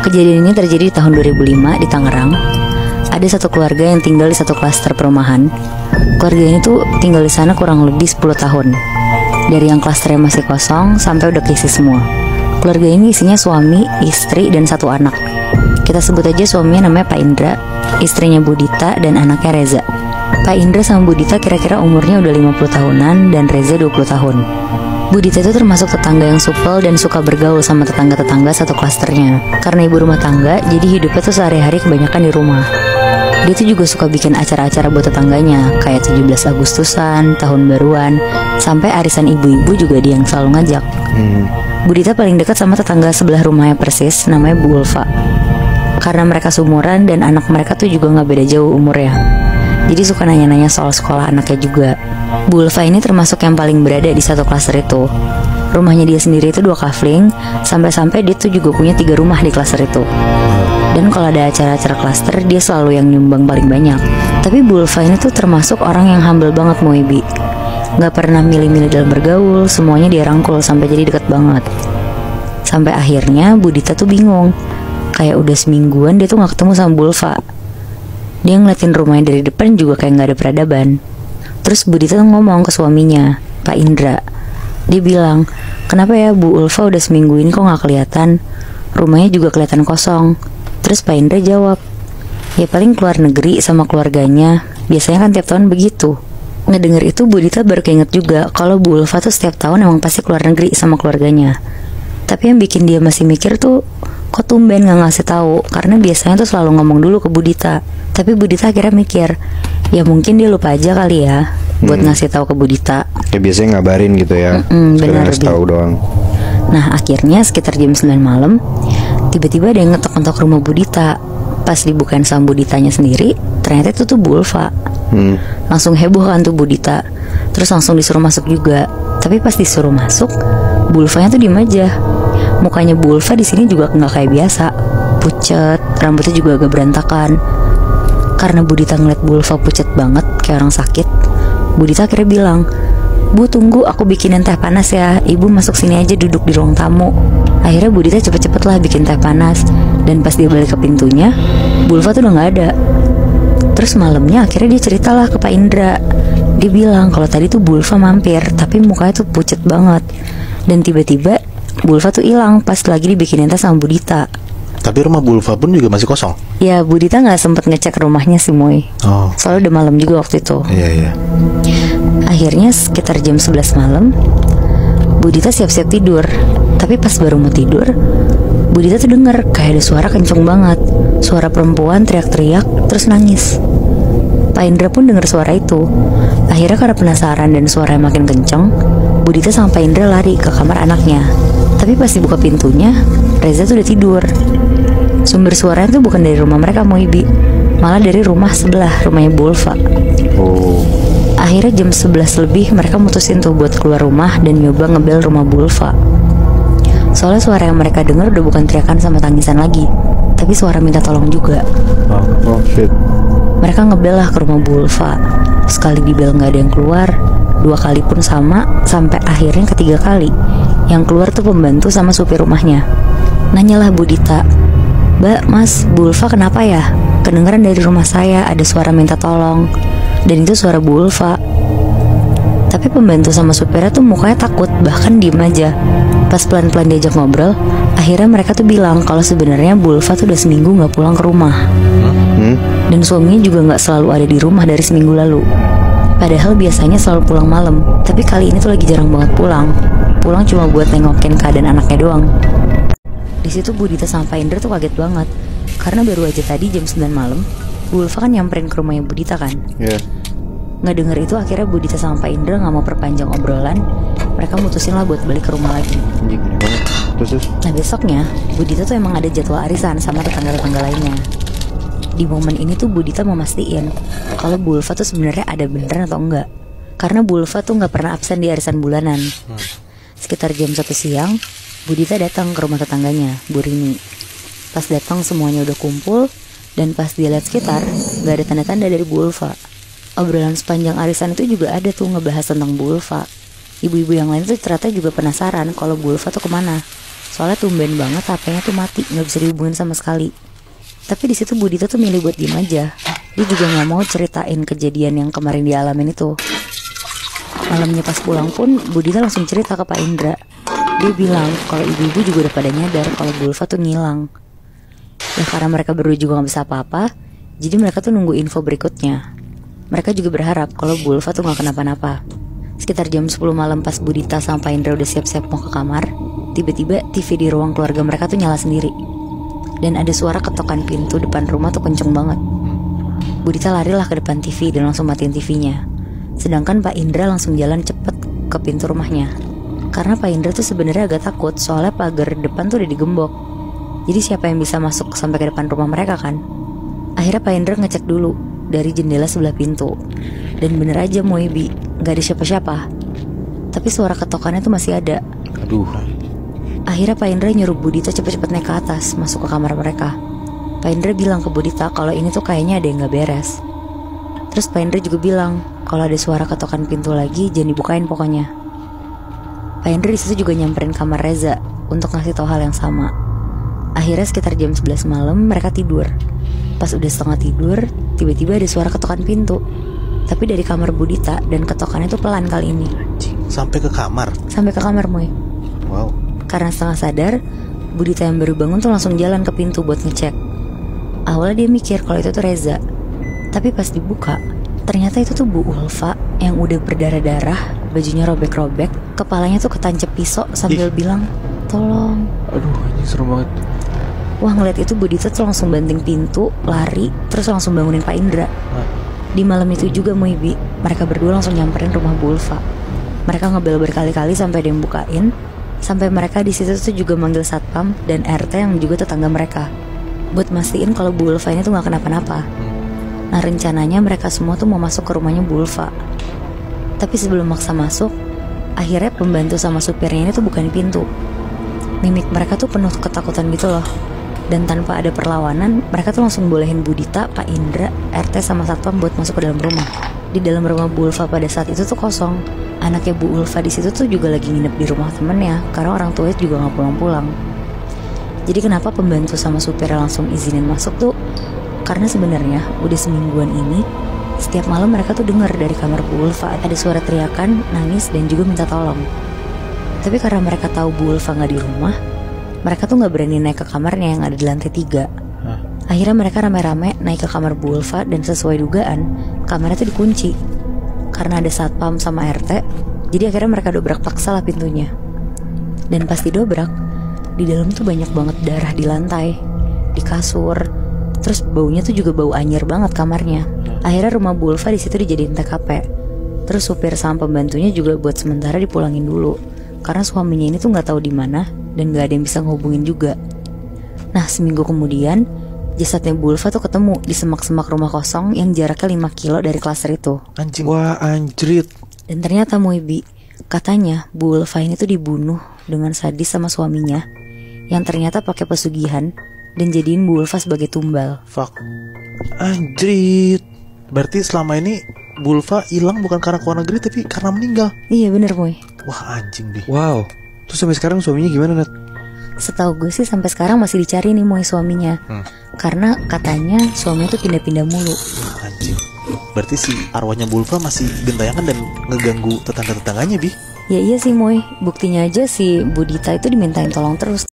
Kejadian ini terjadi di tahun 2005 di Tangerang. Ada satu keluarga yang tinggal di satu klaster perumahan. Keluarga ini tuh tinggal di sana kurang lebih 10 tahun. Dari yang klasternya masih kosong sampai udah keisi semua. Keluarga ini isinya suami, istri, dan satu anak. Kita sebut aja suaminya namanya Pak Indra, istrinya Bu Dita, dan anaknya Reza. Pak Indra sama Bu Dita kira-kira umurnya udah 50 tahunan dan Reza 20 tahun. Bu Dita itu termasuk tetangga yang supel dan suka bergaul sama tetangga-tetangga satu klasternya. Karena ibu rumah tangga, jadi hidupnya tuh sehari-hari kebanyakan di rumah. Dia tuh juga suka bikin acara-acara buat tetangganya, kayak 17 Agustusan, tahun baruan, sampai arisan ibu-ibu juga dia yang selalu ngajak. Bu Dita paling dekat sama tetangga sebelah rumahnya persis, namanya Bu Ulfa. Karena mereka seumuran dan anak mereka tuh juga gak beda jauh umurnya. Jadi suka nanya-nanya soal sekolah anaknya juga. Bu Ulfa ini termasuk yang paling berada di satu klaster itu. Rumahnya dia sendiri itu 2 kafling, sampai-sampai dia tuh juga punya 3 rumah di klaster itu. Dan kalau ada acara-acara klaster, dia selalu yang nyumbang paling banyak. Tapi Bu Ulfa ini tuh termasuk orang yang humble banget Moebi. Gak pernah milih-milih dalam bergaul, semuanya dia rangkul sampai jadi deket banget. Sampai akhirnya Bu Dita tuh bingung. Kayak udah semingguan dia tuh gak ketemu sama Bu Ulfa. Dia ngeliatin rumahnya dari depan juga kayak gak ada peradaban. Terus Bu Dita ngomong ke suaminya, Pak Indra. Dia bilang, kenapa ya Bu Ulfa udah seminggu ini kok gak kelihatan? Rumahnya juga kelihatan kosong. Terus Pak Indra jawab, ya paling keluar negeri sama keluarganya. Biasanya kan tiap tahun begitu. Ngedenger itu Bu Dita baru keinget juga kalau Bu Ulfa tuh setiap tahun emang pasti keluar negeri sama keluarganya. Tapi yang bikin dia masih mikir tuh, kok tumben gak ngasih tahu? Karena biasanya tuh selalu ngomong dulu ke Bu Dita. Tapi Bu Dita akhirnya mikir, ya mungkin dia lupa aja kali ya buat ngasih tahu ke Bu Dita. Ya biasanya ngabarin gitu ya. Benar, ngasih tahu doang. Nah akhirnya sekitar jam 9 malam, tiba-tiba ada yang ngetok-ngetok rumah Bu Dita. Pas dibukain sama Bu Ditanya sendiri, ternyata itu tuh Bu Ulfa. Langsung heboh kan tuh Bu Dita. Terus langsung disuruh masuk juga. Tapi pas disuruh masuk, Bu Ulfanya tuh diem aja. Mukanya Bu Ulfa di sini juga nggak kayak biasa, pucet, rambutnya juga agak berantakan. Karena Bu Dita ngeliat Bu Ulfa pucet banget kayak orang sakit, Bu Dita akhirnya bilang, Bu tunggu aku bikinin teh panas ya, ibu masuk sini aja duduk di ruang tamu. Akhirnya Bu Dita cepet-cepet lah bikin teh panas. Dan pas dia balik ke pintunya, Bu Ulfa tuh udah gak ada. Terus malamnya akhirnya dia ceritalah ke Pak Indra. Dia bilang kalau tadi tuh Bu Ulfa mampir, tapi mukanya tuh pucet banget. Dan tiba-tiba Bu Ulfa tuh hilang pas lagi dibikinin teh sama Bu Dita. Tapi rumah Bu Ulfa pun juga masih kosong. Ya Bu Dita gak sempet ngecek rumahnya sih Moy. Soalnya udah malam juga waktu itu. Iya. Akhirnya sekitar jam 11 malam, Bu Dita siap-siap tidur. Tapi pas baru mau tidur, Bu Dita tuh denger kayak ada suara kenceng banget. Suara perempuan teriak-teriak terus nangis. Pak Indra pun denger suara itu. Akhirnya karena penasaran dan suaranya makin kenceng, Bu Dita sama Pak Indra lari ke kamar anaknya. Tapi pas dibuka pintunya, Reza tuh udah tidur. Sumber suaranya tuh bukan dari rumah mereka Moibi, malah dari rumah sebelah, rumahnya Bu Ulfa. Akhirnya jam 11 lebih mereka mutusin tuh buat keluar rumah dan nyoba ngebel rumah Bu Ulfa. Soalnya suara yang mereka dengar udah bukan teriakan sama tangisan lagi, tapi suara minta tolong juga. Shit. Mereka ngebel lah ke rumah Bu Ulfa. Sekali dibel gak ada yang keluar, 2 kali pun sama, sampai akhirnya ketiga kali. Yang keluar tuh pembantu sama supir rumahnya. Nanyalah Bu Dita, Mbak, Mas, Bu Ulfa kenapa ya? Kedengeran dari rumah saya ada suara minta tolong. Dan itu suara Bu Ulfa. Tapi pembantu sama supirnya tuh mukanya takut, bahkan diem aja. Pas pelan-pelan diajak ngobrol, akhirnya mereka tuh bilang kalau sebenarnya Bu Ulfa tuh udah seminggu gak pulang ke rumah. Dan suaminya juga gak selalu ada di rumah dari seminggu lalu. Padahal biasanya selalu pulang malam, tapi kali ini tuh lagi jarang banget pulang. Pulang cuma buat nengokin keadaan anaknya doang. Di situ Bu Dita sama Pak Indra tuh kaget banget. Karena baru aja tadi jam 9 malam, Bu Ulfa kan nyamperin ke rumahnya Bu Dita kan. Nggak denger itu akhirnya Bu Dita sama Pak Indra gak mau perpanjang obrolan. Mereka mutusin lah buat balik ke rumah lagi. Terus? Nah besoknya Bu Dita tuh emang ada jadwal arisan sama tetangga-tetangga lainnya. Di momen ini tuh Bu Dita mau mastiin kalau Bu Ulfa tuh sebenarnya ada beneran atau enggak. Karena Bu Ulfa tuh gak pernah absen di arisan bulanan. Sekitar jam 1 siang, Bu Dita datang ke rumah tetangganya, Bu Rini. Pas datang semuanya udah kumpul, dan pas dia lihat sekitar, gak ada tanda-tanda dari Bu Ulfa. Obrolan sepanjang arisan itu juga ada tuh ngebahas tentang Bu Ulfa. Ibu-ibu yang lain tuh ternyata juga penasaran kalau Bu Ulfa tuh kemana. Soalnya tumben banget HP-nya tuh mati, nggak bisa dihubungin sama sekali. Tapi di situ Budita tuh milih buat diem aja. Dia juga nggak mau ceritain kejadian yang kemarin dialamin itu. Malamnya pas pulang pun Budita langsung cerita ke Pak Indra. Dia bilang kalau ibu-ibu juga udah pada nyadar kalau Bu Ulfa tuh ngilang. Ya karena mereka berdua juga gak bisa apa-apa, jadi mereka tuh nunggu info berikutnya. Mereka juga berharap kalau Bu Ulfa tuh gak kenapa-napa. Sekitar jam 10 malam pas Budita sama Pak Indra udah siap-siap mau ke kamar, tiba-tiba TV di ruang keluarga mereka tuh nyala sendiri. Dan ada suara ketokan pintu depan rumah tuh kenceng banget. Budita larilah ke depan TV dan langsung matiin TV-nya. Sedangkan Pak Indra langsung jalan cepet ke pintu rumahnya. Karena Pak Indra tuh sebenarnya agak takut soalnya pagar depan tuh udah digembok. Jadi siapa yang bisa masuk sampai ke depan rumah mereka kan? Akhirnya Pak Indra ngecek dulu dari jendela sebelah pintu. Dan bener aja Moebi, gak ada siapa-siapa. Tapi suara ketokannya tuh masih ada. Aduh. Akhirnya Pak Indra nyuruh Budita cepet-cepet naik ke atas, masuk ke kamar mereka. Pak Indra bilang ke Budita kalau ini tuh kayaknya ada yang gak beres. Terus Pak Indra juga bilang kalau ada suara ketokan pintu lagi jangan dibukain pokoknya. Pak Indra disitu juga nyamperin kamar Reza untuk ngasih tahu hal yang sama. Akhirnya sekitar jam 11 malam mereka tidur. Pas udah setengah tidur, tiba-tiba ada suara ketokan pintu. Tapi dari kamar Budita dan ketokannya tuh pelan kali ini. Sampai ke kamar? Sampai ke kamar Moy. Wow. Karena setengah sadar, Budita yang baru bangun tuh langsung jalan ke pintu buat ngecek. Awalnya dia mikir kalau itu tuh Reza. Tapi pas dibuka, ternyata itu tuh Bu Ulfa yang udah berdarah-darah, bajunya robek-robek, kepalanya tuh ketancep pisau sambil bilang, "Tolong." Aduh, ini serem banget. Wah, ngeliat itu Budita tuh langsung banting pintu, lari, terus langsung bangunin Pak Indra. Di malam itu juga Moibi, mereka berdua langsung nyamperin rumah Bu Ulfa. Mereka ngebel berkali-kali sampai ada yang bukain. Sampai mereka di situ tuh juga manggil satpam dan RT yang juga tetangga mereka, buat mastiin kalau Bu Ulfa ini tuh gak kenapa-napa. Nah rencananya mereka semua tuh mau masuk ke rumahnya Bu Ulfa. Tapi sebelum maksa masuk, akhirnya pembantu sama supirnya ini tuh bukain pintu. Mimik mereka tuh penuh ketakutan gitu loh. Dan tanpa ada perlawanan, mereka tuh langsung bolehin Budita, Pak Indra, RT sama satpam buat masuk ke dalam rumah. Di dalam rumah Bu Ulfa pada saat itu tuh kosong. Anaknya Bu Ulfa di situ tuh juga lagi nginep di rumah temennya, karena orang tuanya juga nggak pulang-pulang. Jadi kenapa pembantu sama supirnya langsung izinin masuk tuh? Karena sebenarnya udah semingguan ini, setiap malam mereka tuh dengar dari kamar Bu Ulfa ada suara teriakan, nangis, dan juga minta tolong. Tapi karena mereka tahu Bu Ulfa nggak di rumah, mereka tuh gak berani naik ke kamarnya yang ada di lantai 3. Akhirnya mereka rame-rame naik ke kamar Bu Ulfa dan sesuai dugaan, kamarnya tuh dikunci. Karena ada satpam sama RT, jadi akhirnya mereka dobrak paksa lah pintunya. Dan pas didobrak, di dalam tuh banyak banget darah di lantai, di kasur. Terus baunya tuh juga bau anyir banget kamarnya. Akhirnya rumah Bu Ulfa di situ dijadiin TKP. Terus supir sama pembantunya juga buat sementara dipulangin dulu, karena suaminya ini tuh gak tahu di mana dan gak ada yang bisa ngehubungin juga. Nah seminggu kemudian, jasadnya Bu Ulfa tuh ketemu di semak-semak rumah kosong yang jaraknya 5 kilo dari klaster itu. Anjing. Wah, anjrit. Dan ternyata Moebi, katanya Bu Ulfa ini tuh dibunuh dengan sadis sama suaminya, yang ternyata pakai pesugihan dan jadiin Bu Ulfa sebagai tumbal. Fuck. Anjrit. Berarti selama ini Bu Ulfa hilang bukan karena keluar negeri tapi karena meninggal. Iya bener Moy. Wah anjing Bi. Wow. Terus sampai sekarang suaminya gimana, Nat? Setahu gue sih sampai sekarang masih dicari nih Moy suaminya. Karena katanya suaminya tuh pindah-pindah mulu. Wah anjing. Berarti si arwahnya Bu Ulfa masih gentayangan dan ngeganggu tetangga-tetangganya Bi. Ya iya sih Moy, buktinya aja si Budita itu dimintain tolong terus.